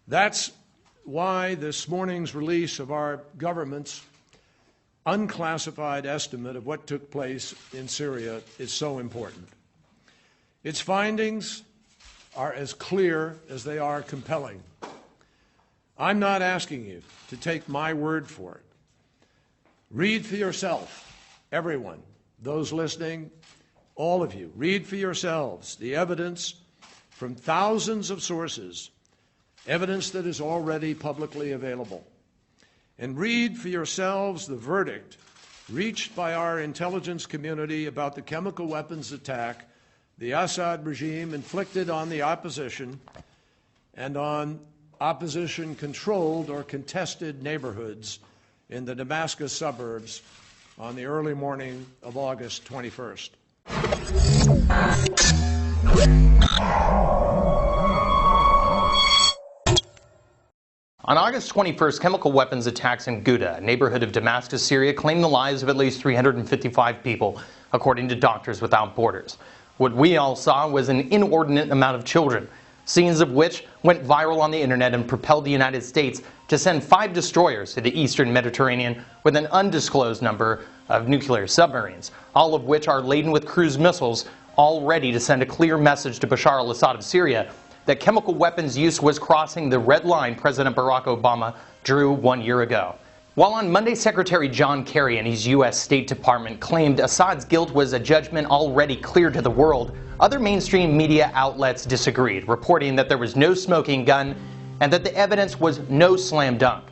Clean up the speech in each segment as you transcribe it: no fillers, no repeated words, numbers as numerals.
That's why this morning's release of our government's unclassified estimate of what took place in Syria is so important. Its findings are as clear as they are compelling. I'm not asking you to take my word for it. Read for yourself, everyone, those listening, all of you, read for yourselves the evidence from thousands of sources, evidence that is already publicly available. And read for yourselves the verdict reached by our intelligence community about the chemical weapons attack the Assad regime inflicted on the opposition and on opposition-controlled or contested neighborhoods in the Damascus suburbs on the early morning of August 21st. On August 21st, chemical weapons attacks in Ghouta, a neighborhood of Damascus, Syria, claimed the lives of at least 355 people, according to Doctors Without Borders. What we all saw was an inordinate amount of children, scenes of which went viral on the internet and propelled the United States to send 5 destroyers to the eastern Mediterranean with an undisclosed number of nuclear submarines, all of which are laden with cruise missiles, all ready to send a clear message to Bashar al-Assad of Syria that chemical weapons use was crossing the red line President Barack Obama drew 1 year ago. While on Monday, Secretary John Kerry and his U.S. State Department claimed Assad's guilt was a judgment already clear to the world, other mainstream media outlets disagreed, reporting that there was no smoking gun and that the evidence was no slam dunk.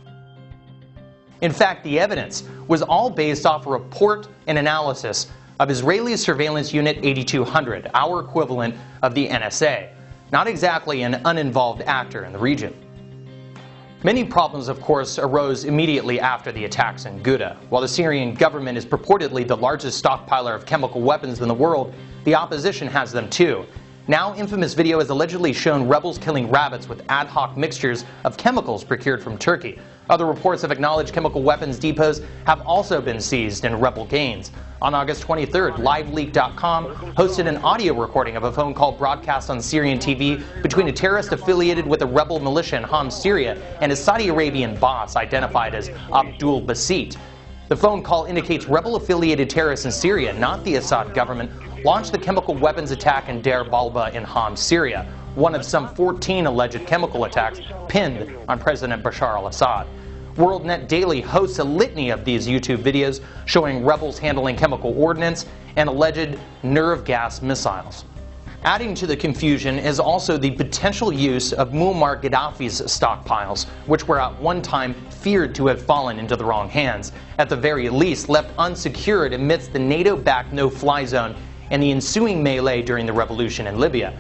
In fact, the evidence was all based off a report and analysis of Israeli Surveillance Unit 8200, our equivalent of the NSA, not exactly an uninvolved actor in the region. Many problems, of course, arose immediately after the attacks in Ghouta. While the Syrian government is purportedly the largest stockpiler of chemical weapons in the world, the opposition has them too. Now, infamous video has allegedly shown rebels killing rabbits with ad hoc mixtures of chemicals procured from Turkey. Other reports have acknowledged chemical weapons depots have also been seized in rebel gains. On August 23rd, LiveLeak.com hosted an audio recording of a phone call broadcast on Syrian TV between a terrorist affiliated with a rebel militia in Homs, Syria, and a Saudi Arabian boss identified as Abdul Basit. The phone call indicates rebel-affiliated terrorists in Syria, not the Assad government, launched the chemical weapons attack in Deir Balba in Homs, Syria, one of some 14 alleged chemical attacks pinned on President Bashar al-Assad. WorldNet Daily hosts a litany of these YouTube videos showing rebels handling chemical ordnance and alleged nerve gas missiles. Adding to the confusion is also the potential use of Muammar Gaddafi's stockpiles, which were at one time feared to have fallen into the wrong hands, at the very least left unsecured amidst the NATO-backed no-fly zone and the ensuing melee during the revolution in Libya.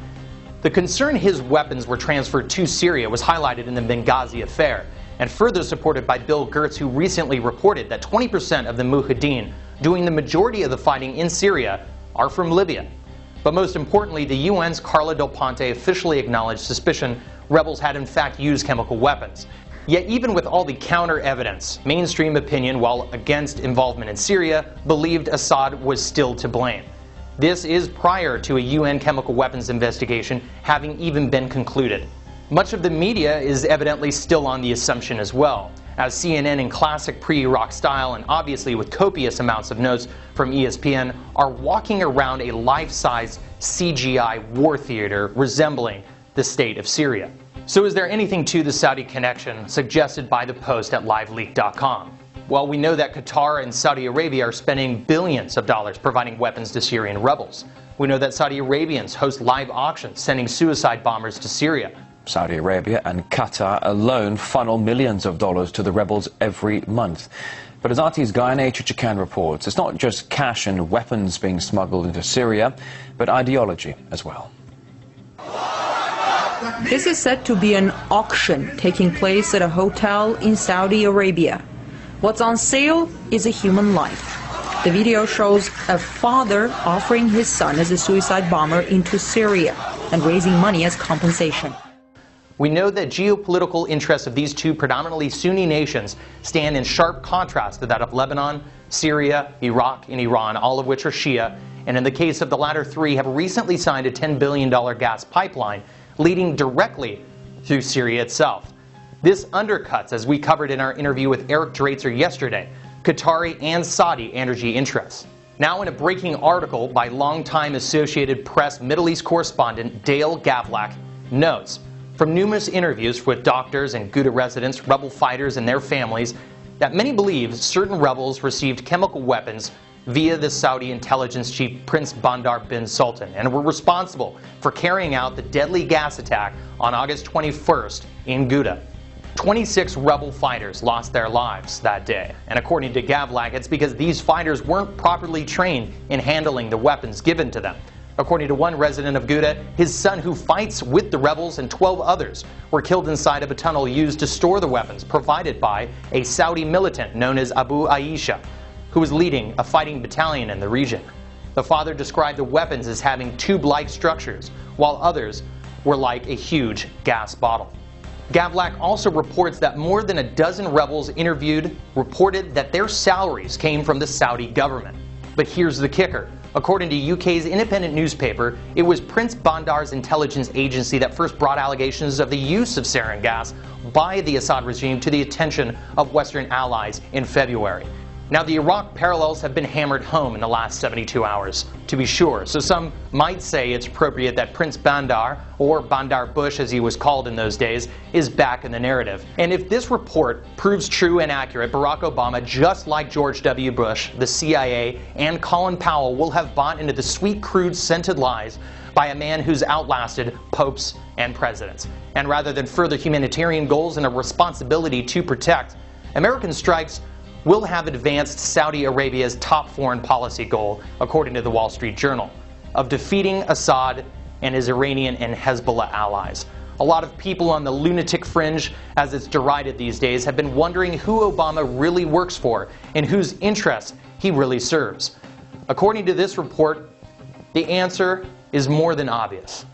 The concern his weapons were transferred to Syria was highlighted in the Benghazi affair, and further supported by Bill Gertz, who recently reported that 20% of the Mujahideen doing the majority of the fighting in Syria are from Libya. But most importantly, the UN's Carla Del Ponte officially acknowledged suspicion rebels had in fact used chemical weapons. Yet even with all the counter evidence, mainstream opinion, while against involvement in Syria, believed Assad was still to blame. This is prior to a UN chemical weapons investigation having even been concluded. Much of the media is evidently still on the assumption as well, as CNN in classic pre-Iraq style and obviously with copious amounts of notes from ESPN are walking around a life-size CGI war theater resembling the state of Syria. So is there anything to the Saudi connection suggested by the Post at LiveLeak.com? Well, we know that Qatar and Saudi Arabia are spending billions of dollars providing weapons to Syrian rebels. We know that Saudi Arabians host live auctions sending suicide bombers to Syria. Saudi Arabia and Qatar alone funnel millions of dollars to the rebels every month. But as RT's Guyane Chichikan reports, it's not just cash and weapons being smuggled into Syria, but ideology as well. This is said to be an auction taking place at a hotel in Saudi Arabia. What's on sale is a human life. The video shows a father offering his son as a suicide bomber into Syria and raising money as compensation. We know that geopolitical interests of these two predominantly Sunni nations stand in sharp contrast to that of Lebanon, Syria, Iraq, and Iran, all of which are Shia, and in the case of the latter three have recently signed a $10 billion gas pipeline leading directly through Syria itself. This undercuts, as we covered in our interview with Eric Draitser yesterday, Qatari and Saudi energy interests. Now, in a breaking article by longtime Associated Press Middle East correspondent Dale Gavlak, notes, from numerous interviews with doctors and Ghouta residents, rebel fighters and their families, that many believe certain rebels received chemical weapons via the Saudi intelligence chief Prince Bandar bin Sultan and were responsible for carrying out the deadly gas attack on August 21st in Ghouta. 26 rebel fighters lost their lives that day, and according to Gavlak, it's because these fighters weren't properly trained in handling the weapons given to them. According to one resident of Ghouta, his son, who fights with the rebels, and 12 others were killed inside of a tunnel used to store the weapons provided by a Saudi militant known as Abu Aisha, who was leading a fighting battalion in the region. The father described the weapons as having tube-like structures, while others were like a huge gas bottle. Gavlak also reports that more than a dozen rebels interviewed reported that their salaries came from the Saudi government. But here's the kicker. According to UK's independent newspaper, it was Prince Bandar's intelligence agency that first brought allegations of the use of sarin gas by the Assad regime to the attention of Western allies in February. Now, the Iraq parallels have been hammered home in the last 72 hours, to be sure, so some might say it's appropriate that Prince Bandar, or Bandar Bush as he was called in those days, is back in the narrative. And if this report proves true and accurate, Barack Obama, just like George W. Bush, the CIA, and Colin Powell, will have bought into the sweet, crude, scented lies by a man who's outlasted popes and presidents. And rather than further humanitarian goals and a responsibility to protect, American strikes will have advanced Saudi Arabia's top foreign policy goal, according to the Wall Street Journal, of defeating Assad and his Iranian and Hezbollah allies. A lot of people on the lunatic fringe, as it's derided these days, have been wondering who Obama really works for and whose interests he really serves. According to this report, the answer is more than obvious.